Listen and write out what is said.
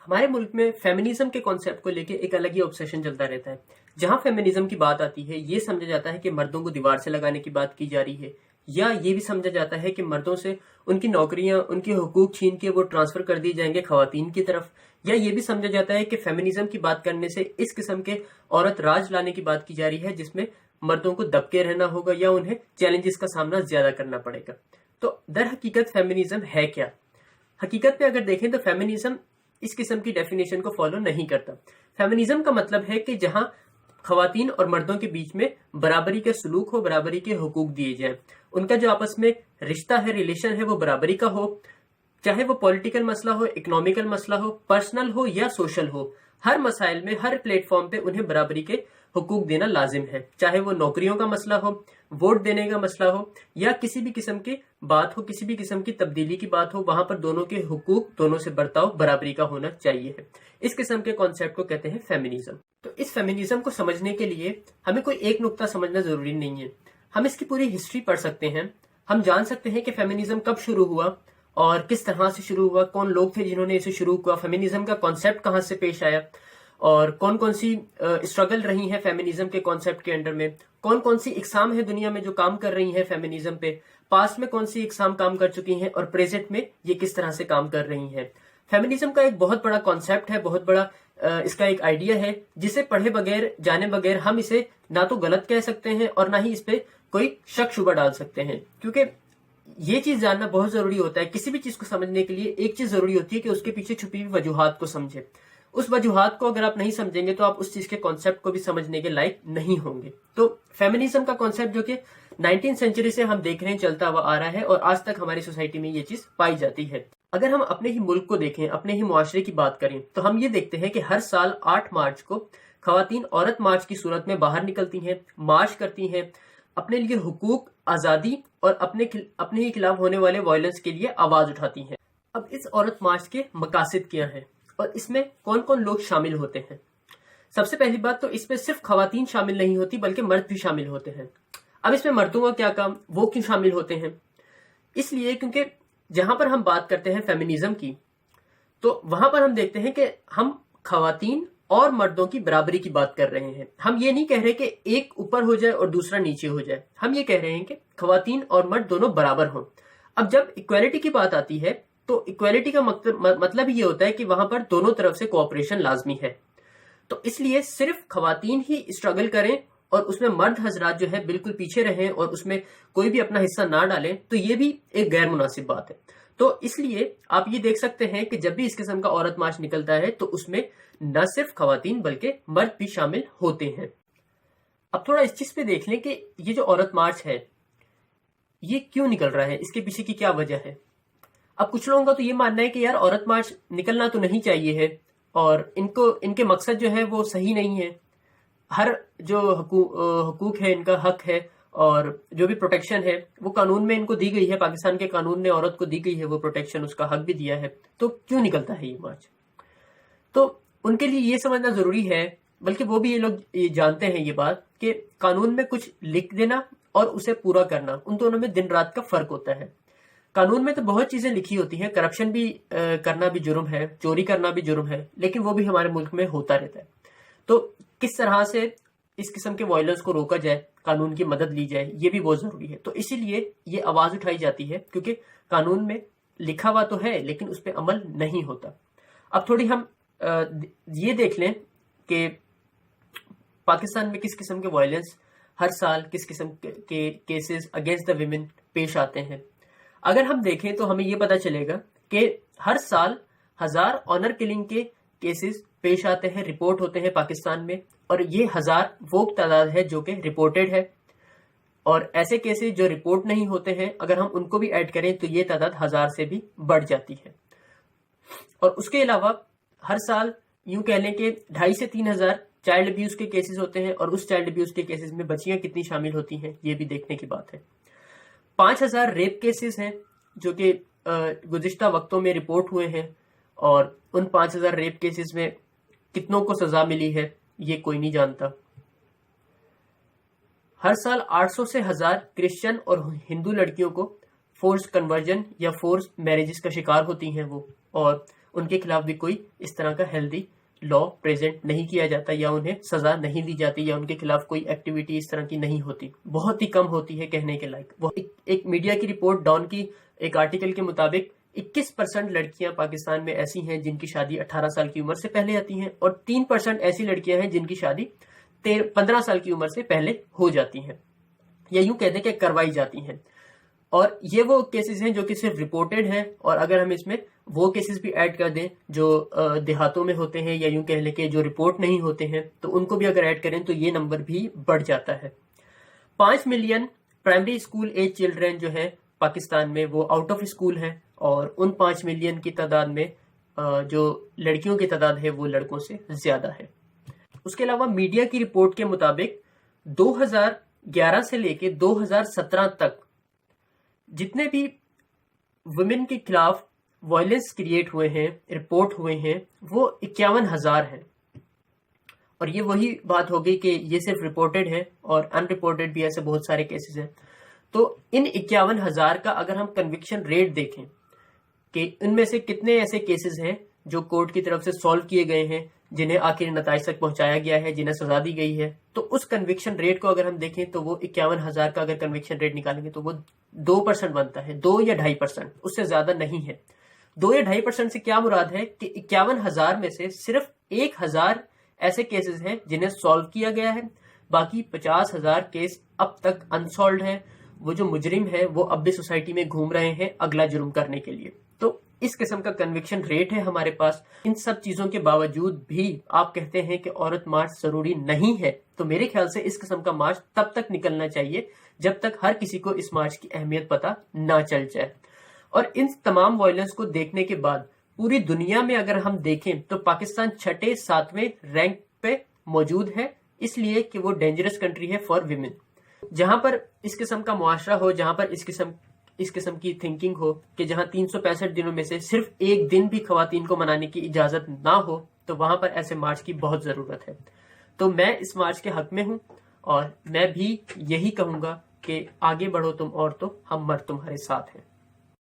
ہمارے ملک میں فیمنزم کے کانسیپٹ کو لے کے ایک الگ ہی آبسیشن چلتا رہتا ہے. جہاں فیمنزم کی بات آتی ہے یہ سمجھا جاتا ہے کہ مردوں کو دیوار سے لگانے کی بات کی جا رہی ہے، یا یہ بھی سمجھا جاتا ہے کہ مردوں سے ان کی نوکریاں، ان کے حقوق چھین کے وہ ٹرانسفر کر دیے جائیں گے خواتین کی طرف، یا یہ بھی سمجھا جاتا ہے کہ فیمنزم کی بات کرنے سے اس قسم کے عورت راج لانے کی بات کی جا رہی ہے جس میں مردوں کو دب کے رہنا ہوگا یا انہیں چیلنجز کا سامنا زیادہ کرنا پڑے گا. تو در حقیقت فیمنزم ہے کیا؟ حقیقت میں اگر دیکھیں تو فیمنزم اس قسم کی ڈیفینیشن کو فالو نہیں کرتا. فیمنزم کا مطلب ہے کہ جہاں خواتین اور مردوں کے بیچ میں برابری کا سلوک ہو، برابری کے حقوق دیے جائیں، ان کا جو آپس میں رشتہ ہے، ریلیشن ہے، وہ برابری کا ہو، چاہے وہ پولیٹیکل مسئلہ ہو، اکنامیکل مسئلہ ہو، پرسنل ہو یا سوشل ہو، ہر مسائل میں، ہر پلیٹ فارم پہ انہیں برابری کے حقوق دینا لازم ہے. چاہے وہ نوکریوں کا مسئلہ ہو، ووٹ دینے کا مسئلہ ہو، یا کسی بھی قسم کی بات ہو، کسی بھی قسم کی تبدیلی کی بات ہو، وہاں پر دونوں کے حقوق، دونوں سے برتاؤ برابری کا ہونا چاہیے ہے. اس قسم کے کانسیپٹ کو کہتے ہیں فیمنزم. تو اس فیمنزم کو سمجھنے کے لیے ہمیں کوئی ایک نقطہ سمجھنا ضروری نہیں ہے، ہم اس کی پوری ہسٹری پڑھ سکتے ہیں. ہم جان سکتے ہیں کہ فیمنزم کب شروع ہوا اور کس طرح سے شروع ہوا، کون لوگ تھے جنہوں نے اسے شروع کیا، فیمنزم کا کانسیپٹ کہاں سے پیش آیا، اور کون کون سی اسٹرگل رہی ہیں فیمنزم کے کانسیپٹ کے انڈر میں، کون کون سی اقسام ہے دنیا میں جو کام کر رہی ہیں فیمنزم پہ، پاسٹ میں کون سی اقسام کام کر چکی ہیں اور پریزنٹ میں یہ کس طرح سے کام کر رہی ہیں. فیمنزم کا ایک بہت بڑا کانسیپٹ ہے، بہت بڑا اس کا ایک آئیڈیا ہے جسے پڑھے بغیر، جانے بغیر ہم اسے نہ تو غلط کہہ سکتے ہیں اور نہ ہی اس پہ کوئی شک شبہ ڈال سکتے ہیں، کیونکہ یہ چیز جاننا بہت ضروری ہوتا ہے. کسی بھی چیز کو سمجھنے کے لیے ایک چیز ضروری ہوتی ہے کہ اس کے پیچھے چھپی ہوئی وجوہات کو سمجھے. اس وجوہات کو اگر آپ نہیں سمجھیں گے تو آپ اس چیز کے کانسیپٹ کو بھی سمجھنے کے لائق نہیں ہوں گے. تو فیمنزم کا کانسیپٹ جو کہ 19 سینچری سے ہم دیکھ رہے ہیں چلتا ہوا آ رہا ہے اور آج تک ہماری سوسائٹی میں یہ چیز پائی جاتی ہے. اگر ہم اپنے ہی ملک کو دیکھیں، اپنے ہی معاشرے کی بات کریں تو ہم یہ دیکھتے ہیں کہ ہر سال 8 مارچ کو خواتین عورت مارچ کی صورت میں باہر نکلتی ہیں، مارچ کرتی ہیں، اپنے لیے حقوق، آزادی اور اپنے ہی خلاف ہونے والے وائلنس کے لیے آواز اٹھاتی ہیں. اب اس عورت مارچ کے مقاصد کیا ہیں اور اس میں کون کون لوگ شامل ہوتے ہیں؟ سب سے پہلی بات تو اس میں صرف خواتین شامل نہیں ہوتی بلکہ مرد بھی شامل ہوتے ہیں. اب اس میں مردوں کا کیا کام، وہ کیوں شامل ہوتے ہیں؟ اس لیے کیونکہ جہاں پر ہم بات کرتے ہیں فیمنزم کی تو وہاں پر ہم دیکھتے ہیں کہ ہم خواتین اور مردوں کی برابری کی بات کر رہے ہیں. ہم یہ نہیں کہہ رہے کہ ایک اوپر ہو جائے اور دوسرا نیچے ہو جائے، ہم یہ کہہ رہے ہیں کہ خواتین اور مرد دونوں برابر ہوں. اب جب ایکویلٹی کی بات آتی ہے تو ایکویلٹی کا مطلب یہ ہوتا ہے کہ وہاں پر دونوں طرف سے کوآپریشن لازمی ہے. تو اس لیے صرف خواتین ہی اسٹرگل کریں اور اس میں مرد حضرات جو ہے بالکل پیچھے رہیں اور اس میں کوئی بھی اپنا حصہ نہ ڈالیں تو یہ بھی ایک غیر مناسب بات ہے. تو اس لیے آپ یہ دیکھ سکتے ہیں کہ جب بھی اس قسم کا عورت مارچ نکلتا ہے تو اس میں نہ صرف خواتین بلکہ مرد بھی شامل ہوتے ہیں. اب تھوڑا اس چیز پہ دیکھ لیں کہ یہ جو عورت مارچ ہے یہ کیوں نکل رہا ہے، اس کے پیچھے کی کیا وجہ ہے. اب کچھ لوگوں کا تو یہ ماننا ہے کہ یار عورت مارچ نکلنا تو نہیں چاہیے ہے اور ان کے مقصد جو ہے وہ صحیح نہیں ہے. ہر جو حقوق ہے، ان کا حق ہے اور جو بھی پروٹیکشن ہے وہ قانون میں ان کو دی گئی ہے، پاکستان کے قانون نے عورت کو دی گئی ہے وہ پروٹیکشن، اس کا حق بھی دیا ہے، تو کیوں نکلتا ہے یہ مارچ؟ تو ان کے لیے یہ سمجھنا ضروری ہے، بلکہ وہ بھی یہ لوگ یہ جانتے ہیں یہ بات کہ قانون میں کچھ لکھ دینا اور اسے پورا کرنا، ان دونوں میں دن رات کا فرق ہوتا ہے. قانون میں تو بہت چیزیں لکھی ہوتی ہیں، کرپشن بھی کرنا بھی جرم ہے، چوری کرنا بھی جرم ہے، لیکن وہ بھی ہمارے ملک میں ہوتا رہتا ہے. تو کس طرح سے اس قسم کے وائلنس کو روکا جائے، قانون کی مدد لی جائے، یہ بھی بہت ضروری ہے. تو اسی لیے یہ آواز اٹھائی جاتی ہے کیونکہ قانون میں لکھا ہوا تو ہے لیکن اس پہ عمل نہیں ہوتا. اب تھوڑی ہم یہ دیکھ لیں کہ پاکستان میں کس قسم کے وائلنس ہر سال، کس قسم کے کیسز اگینسٹ دا ویمن پیش آتے ہیں. اگر ہم دیکھیں تو ہمیں یہ پتا چلے گا کہ ہر سال 1000 آنر کلنگ کے کیسز پیش آتے ہیں، رپورٹ ہوتے ہیں پاکستان میں، اور یہ 1000 وہ تعداد ہے جو کہ رپورٹڈ ہے، اور ایسے کیسز جو رپورٹ نہیں ہوتے ہیں اگر ہم ان کو بھی ایڈ کریں تو یہ تعداد 1000 سے بھی بڑھ جاتی ہے. اور اس کے علاوہ ہر سال یوں کہہ لیں کہ 2500 سے 3000 چائلڈ ابیوز کے کیسز ہوتے ہیں، اور اس چائلڈ ابیوز کے کیسز میں بچیاں کتنی شامل ہوتی ہیں یہ بھی دیکھنے کی بات ہے. 5000 ریپ کیسز ہیں جو کہ گزشتہ وقتوں میں رپورٹ ہوئے ہیں، اور ان 5000 ریپ کیسز میں کتنوں کو سزا ملی ہے یہ کوئی نہیں جانتا. ہر سال 800 سے 1000 کرسچن اور ہندو لڑکیوں کو فورس کنورژن یا فورس میرجز کا شکار ہوتی ہیں وہ، اور ان کے خلاف بھی کوئی اس طرح کا ہیلدی لا پریزنٹ نہیں کیا جاتا یا انہیں سزا نہیں دی جاتی یا ان کے خلاف کوئی ایکٹیویٹی اس طرح کی نہیں ہوتی، بہت ہی کم ہوتی ہے کہنے کے لائق۔ وہ ایک میڈیا کی رپورٹ ڈان کی ایک آرٹیکل کے مطابق 21% لڑکیاں پاکستان میں ایسی ہیں جن کی شادی 18 سال کی عمر سے پہلے آتی ہیں، اور 3% ایسی لڑکیاں ہیں جن کی شادی 15 سال کی عمر سے پہلے ہو جاتی ہیں، یا یوں کہہ دیں کہ کروائی جاتی ہیں۔ اور یہ وہ کیسز ہیں جو کہ صرف رپورٹڈ ہیں، اور اگر ہم اس میں وہ کیسز بھی ایڈ کر دیں جو دیہاتوں میں ہوتے ہیں یا یوں کہہ لیں کہ جو رپورٹ نہیں ہوتے ہیں، تو ان کو بھی اگر ایڈ کریں تو یہ نمبر بھی بڑھ جاتا ہے۔ 5 million primary school age children جو ہے پاکستان میں وہ آؤٹ آف اسکول ہیں، اور ان 5 ملین کی تعداد میں جو لڑکیوں کی تعداد ہے وہ لڑکوں سے زیادہ ہے۔ اس کے علاوہ میڈیا کی رپورٹ کے مطابق 2011 سے لے کے 2017 تک جتنے بھی ویمن کے خلاف وائلنس کریٹ ہوئے ہیں، رپورٹ ہوئے ہیں، وہ 51,000 ہیں۔ اور یہ وہی بات ہوگی کہ یہ صرف رپورٹڈ ہے اور ان رپورٹڈ بھی ایسے بہت سارے کیسز ہیں۔ تو ان 51,000 کا اگر ہم کنوکشن ریٹ دیکھیں کہ ان میں سے کتنے ایسے کیسز ہیں جو کورٹ کی طرف سے سالو کیے گئے ہیں، جنہیں آخری نتائج تک پہنچایا گیا ہے، جنہیں سزا دی گئی ہے، تو اس کنوکشن ریٹ کو اگر ہم دیکھیں تو وہ 51,000 کا اگر کنوکشن ریٹ نکالیں گے تو وہ 2% بنتا ہے، 2 یا 2.5%، اس سے زیادہ نہیں ہے۔ 2 یا 2.5% سے کیا مراد ہے کہ 51,000 میں سے صرف 1,000 ایسے کیسز ہیں جنہیں سالو کیا گیا ہے، باقی 50,000 کیس اب تک انسالوڈ ہیں۔ وہ جو مجرم ہے وہ اب بھی سوسائٹی میں گھوم رہے ہیں اگلا جرم کرنے کے لیے۔ تو اس قسم کا کنوکشن ریٹ ہے ہمارے پاس۔ ان سب چیزوں کے باوجود بھی آپ کہتے ہیں کہ عورت مارچ ضروری نہیں ہے، تو میرے خیال سے اس قسم کا مارچ تب تک نکلنا چاہیے جب تک ہر کسی کو اس مارچ کی اہمیت پتہ نہ چل جائے۔ اور ان تمام وائلنس کو دیکھنے کے بعد پوری دنیا میں اگر ہم دیکھیں تو پاکستان 6 7ویں رینک پہ موجود ہے، اس لیے کہ وہ ڈینجرس کنٹری ہے فار ویمن۔ جہاں پر اس قسم کا معاشرہ ہو، جہاں پر اس قسم کی تھنکنگ ہو کہ جہاں 365 دنوں میں سے صرف ایک دن بھی خواتین کو منانے کی اجازت نہ ہو، تو وہاں پر ایسے مارچ کی بہت ضرورت ہے۔ تو میں اس مارچ کے حق میں ہوں، اور میں بھی یہی کہوں گا کہ آگے بڑھو تم عورتوں، ہم مرد تمہارے ساتھ ہیں۔